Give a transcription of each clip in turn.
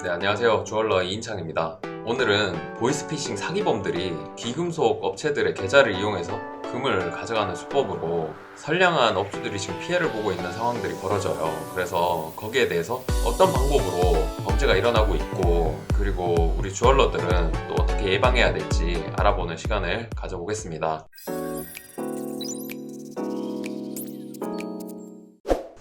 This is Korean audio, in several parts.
네, 안녕하세요. 주얼러 이인창입니다. 오늘은 보이스피싱 사기범들이 귀금속 업체들의 계좌를 이용해서 금을 가져가는 수법으로 선량한 업주들이 지금 피해를 보고 있는 상황들이 벌어져요. 그래서 거기에 대해서 어떤 방법으로 범죄가 일어나고 있고, 그리고 우리 주얼러들은 또 어떻게 예방해야 될지 알아보는 시간을 가져보겠습니다.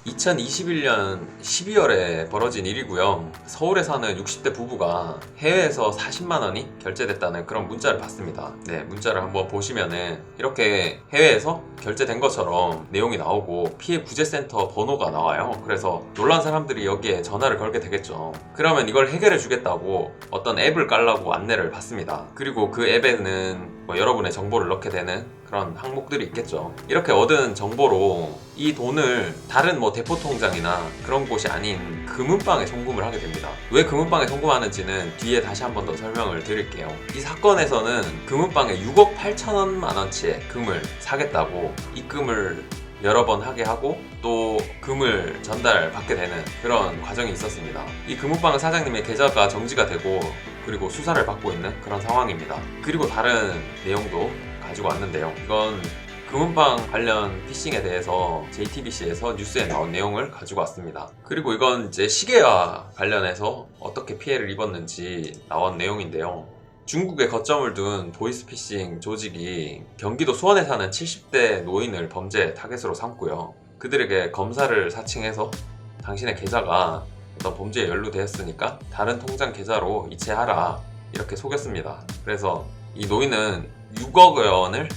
2021년 12월에 벌어진 일이고요. 서울에 사는 60대 부부가 해외에서 40만 원이 결제됐다는 그런 문자를 받습니다. 네, 문자를 한번 보시면은 이렇게 해외에서 결제된 것처럼 내용이 나오고 피해 구제센터 번호가 나와요. 그래서 놀란 사람들이 여기에 전화를 걸게 되겠죠. 그러면 이걸 해결해 주겠다고 어떤 앱을 깔라고 안내를 받습니다. 그리고 그 앱에는 여러분의 정보를 넣게 되는 그런 항목들이 있겠죠. 이렇게 얻은 정보로 이 돈을 다른 대포통장이나 그런 곳이 아닌 금은방에 송금을 하게 됩니다. 왜 금은방에 송금하는지는 뒤에 다시 한 번 더 설명을 드릴게요. 이 사건에서는 금은방에 6억 8천만 원치의 금을 사겠다고 입금을 여러 번 하게 하고 또 금을 전달받게 되는 그런 과정이 있었습니다. 이 금은방 사장님의 계좌가 정지가 되고 그리고 수사를 받고 있는 그런 상황입니다. 그리고 다른 내용도 가지고 왔는데요. 이건 금은방 관련 피싱에 대해서 JTBC에서 뉴스에 나온 내용을 가지고 왔습니다. 그리고 이건 이제 시계와 관련해서 어떻게 피해를 입었는지 나온 내용인데요. 중국에 거점을 둔 보이스피싱 조직이 경기도 수원에 사는 70대 노인을 범죄 타겟으로 삼고요. 그들에게 검사를 사칭해서 당신의 계좌가 어떤 범죄에 연루되었으니까 다른 통장 계좌로 이체하라 이렇게 속였습니다. 그래서 이 노인은 6억 원을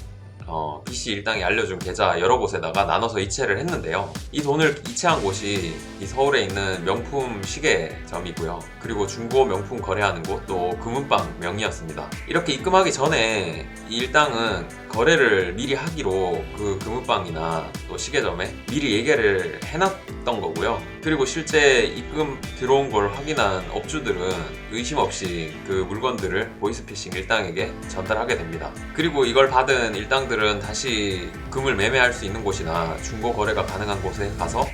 B씨 일당이 알려준 계좌 여러 곳에다가 나눠서 이체를 했는데요. 이 돈을 이체한 곳이 이 서울에 있는 명품 시계점이고요. 그리고 중고 명품 거래하는 곳 또 금은방 명의였습니다. 이렇게 입금하기 전에 이 일당은 거래를 미리 하기로 그 금은방이나 또 시계점에 미리 얘기를 해놨던 거고요. 그리고 실제 입금 들어온 걸 확인한 업주들은 의심 없이 그 물건들을 보이스피싱 일당에게 전달하게 됩니다. 그리고 이걸 받은 일당들은 다시 금을 매매할 수 있는 곳이나 중고 거래가 가능한 곳에 가서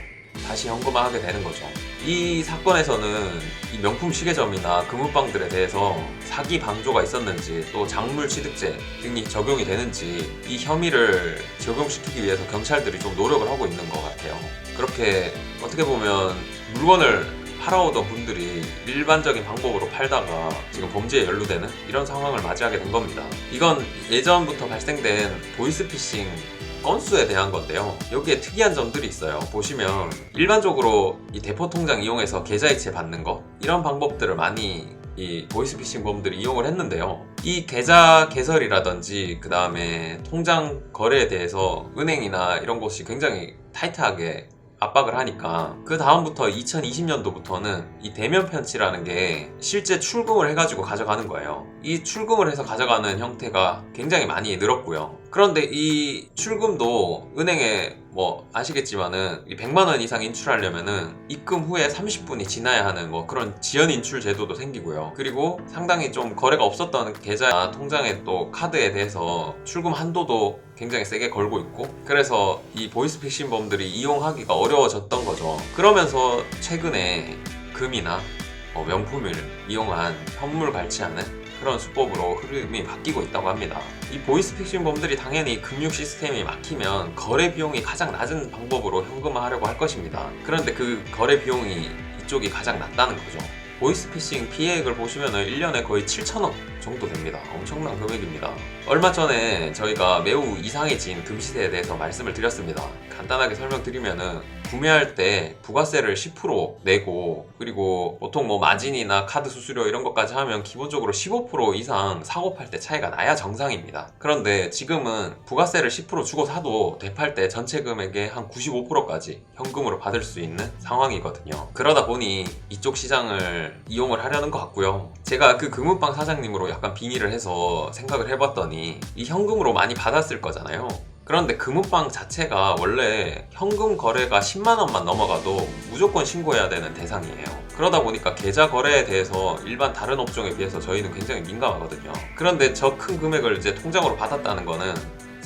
다시 현금화하게 되는 거죠. 이 사건에서는 이 명품 시계점이나 금은방들에 대해서 사기 방조가 있었는지 또 작물 취득세 등이 적용이 되는지 이 혐의를 적용시키기 위해서 경찰들이 좀 노력을 하고 있는 것 같아요. 그렇게 어떻게 보면 물건을 팔아오던 분들이 일반적인 방법으로 팔다가 지금 범죄에 연루되는 이런 상황을 맞이하게 된 겁니다. 이건 예전부터 발생된 보이스피싱 건수에 대한 건데요. 여기에 특이한 점들이 있어요. 보시면 일반적으로 이 대포통장 이용해서 계좌이체 받는 거 이런 방법들을 많이 이 보이스피싱 범들이 이용을 했는데요. 이 계좌 개설이라든지 그 다음에 통장 거래에 대해서 은행이나 이런 곳이 굉장히 타이트하게 압박을 하니까 그 다음부터 2020년도부터는 이 대면 편취라는 게 실제 출금을 해가지고 가져가는 거예요. 이 출금을 해서 가져가는 형태가 굉장히 많이 늘었고요. 그런데 이 출금도 은행에 아시겠지만은 100만 원 이상 인출하려면은 입금 후에 30분이 지나야 하는 그런 지연 인출 제도도 생기고요. 그리고 상당히 좀 거래가 없었던 계좌 통장의 또 카드에 대해서 출금 한도도 굉장히 세게 걸고 있고, 그래서 이 보이스피싱범들이 이용하기가 어려워졌던 거죠. 그러면서 최근에 금이나 명품을 이용한 현물 발치하는 그런 수법으로 흐름이 바뀌고 있다고 합니다. 이 보이스피싱범들이 당연히 금융 시스템이 막히면 거래 비용이 가장 낮은 방법으로 현금화하려고 할 것입니다. 그런데 그 거래 비용이 이쪽이 가장 낮다는 거죠. 보이스피싱 피해액을 보시면 1년에 거의 7,000원 정도 됩니다. 엄청난 금액입니다. 얼마 전에 저희가 매우 이상해진 금시세에 대해서 말씀을 드렸습니다. 간단하게 설명드리면은 구매할 때 부가세를 10% 내고, 그리고 보통 마진이나 카드 수수료 이런 것까지 하면 기본적으로 15% 이상 사고 팔 때 차이가 나야 정상입니다. 그런데 지금은 부가세를 10% 주고 사도 되팔 때 전체 금액의 한 95%까지 현금으로 받을 수 있는 상황이거든요. 그러다 보니 이쪽 시장을 이용을 하려는 것 같고요. 제가 그 금은방 사장님으로 약간 빙의를 해서 생각을 해봤더니 이 현금으로 많이 받았을 거잖아요. 그런데 금은방 자체가 원래 현금 거래가 10만 원만 넘어가도 무조건 신고해야 되는 대상이에요. 그러다 보니까 계좌 거래에 대해서 일반 다른 업종에 비해서 저희는 굉장히 민감하거든요. 그런데 저 큰 금액을 이제 통장으로 받았다는 거는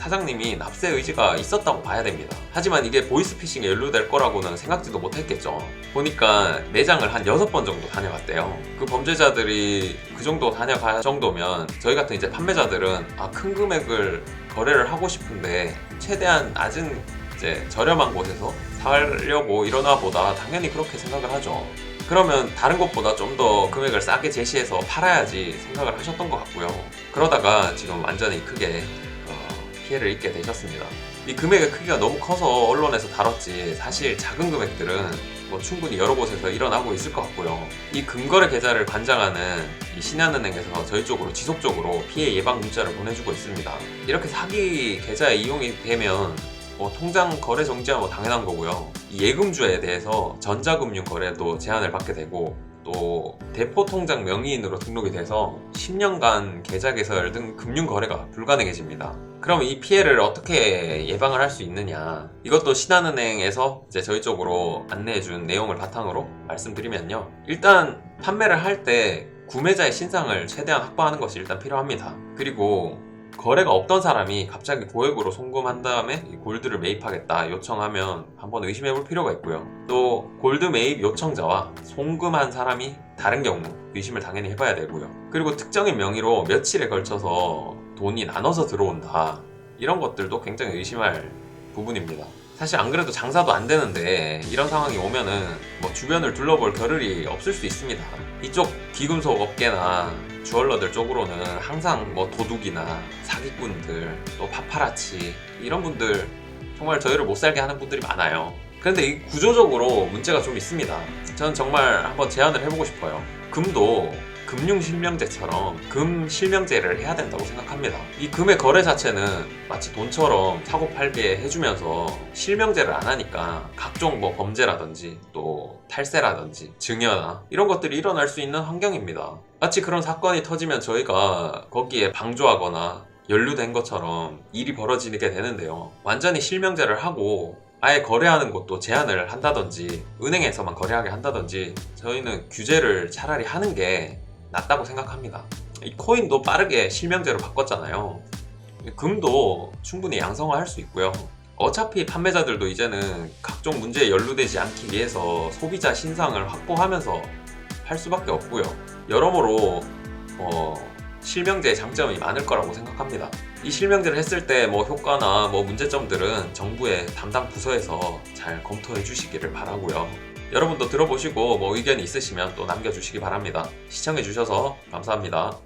사장님이 납세 의지가 있었다고 봐야 됩니다. 하지만 이게 보이스피싱에 연루될 거라고는 생각지도 못했겠죠. 보니까 매장을 한 6번 정도 다녀갔대요. 그 범죄자들이 그 정도 다녀갈 정도면 저희 같은 이제 판매자들은 큰 금액을 거래를 하고 싶은데 최대한 낮은 이제 저렴한 곳에서 사려고 이러나 보다 당연히 그렇게 생각을 하죠. 그러면 다른 곳보다 좀 더 금액을 싸게 제시해서 팔아야지 생각을 하셨던 것 같고요. 그러다가 지금 완전히 크게 피해를 입게 되셨습니다. 이 금액의 크기가 너무 커서 언론에서 다뤘지 사실 작은 금액들은 뭐 충분히 여러 곳에서 일어나고 있을 것 같고요. 이 금거래 계좌를 관장하는 이 신한은행에서 저희 쪽으로 지속적으로 피해 예방 문자를 보내주고 있습니다. 이렇게 사기 계좌에 이용이 되면 통장 거래 정지하면 당연한 거고요. 이 예금주에 대해서 전자금융 거래도 제한을 받게 되고 또 대포통장 명의인으로 등록이 돼서 10년간 계좌 개설 등 금융 거래가 불가능해집니다. 그럼 이 피해를 어떻게 예방을 할 수 있느냐, 이것도 신한은행에서 이제 저희 쪽으로 안내해준 내용을 바탕으로 말씀드리면요, 일단 판매를 할 때 구매자의 신상을 최대한 확보하는 것이 일단 필요합니다. 그리고 거래가 없던 사람이 갑자기 고액으로 송금한 다음에 이 골드를 매입하겠다 요청하면 한번 의심해 볼 필요가 있고요. 또 골드 매입 요청자와 송금한 사람이 다른 경우 의심을 당연히 해봐야 되고요. 그리고 특정인 명의로 며칠에 걸쳐서 돈이 나눠서 들어온다, 이런 것들도 굉장히 의심할 부분입니다. 사실 안 그래도 장사도 안 되는데 이런 상황이 오면은 뭐 주변을 둘러볼 겨를이 없을 수 있습니다. 이쪽 귀금속 업계나 주얼러들 쪽으로는 항상 뭐 도둑이나 사기꾼들, 또 파파라치 이런 분들 정말 저희를 못 살게 하는 분들이 많아요. 그런데 이 구조적으로 문제가 좀 있습니다. 저는 정말 한번 제안을 해보고 싶어요. 금도 금융실명제처럼 금실명제를 해야 된다고 생각합니다. 이 금의 거래 자체는 마치 돈처럼 사고팔게 해주면서 실명제를 안 하니까 각종 뭐 범죄라든지 또 탈세라든지 증여나 이런 것들이 일어날 수 있는 환경입니다. 마치 그런 사건이 터지면 저희가 거기에 방조하거나 연루된 것처럼 일이 벌어지게 되는데요. 완전히 실명제를 하고 아예 거래하는 곳도 제한을 한다든지 은행에서만 거래하게 한다든지 저희는 규제를 차라리 하는 게 낫다고 생각합니다. 이 코인도 빠르게 실명제로 바꿨잖아요. 금도 충분히 양성화할 수 있고요. 어차피 판매자들도 이제는 각종 문제에 연루되지 않기 위해서 소비자 신상을 확보하면서 할 수밖에 없고요. 여러모로 실명제의 장점이 많을 거라고 생각합니다. 이 실명제를 했을 때 뭐 효과나 뭐 문제점들은 정부의 담당 부서에서 잘 검토해 주시기를 바라고요. 여러분도 들어보시고 뭐 의견이 있으시면 또 남겨주시기 바랍니다. 시청해 주셔서 감사합니다.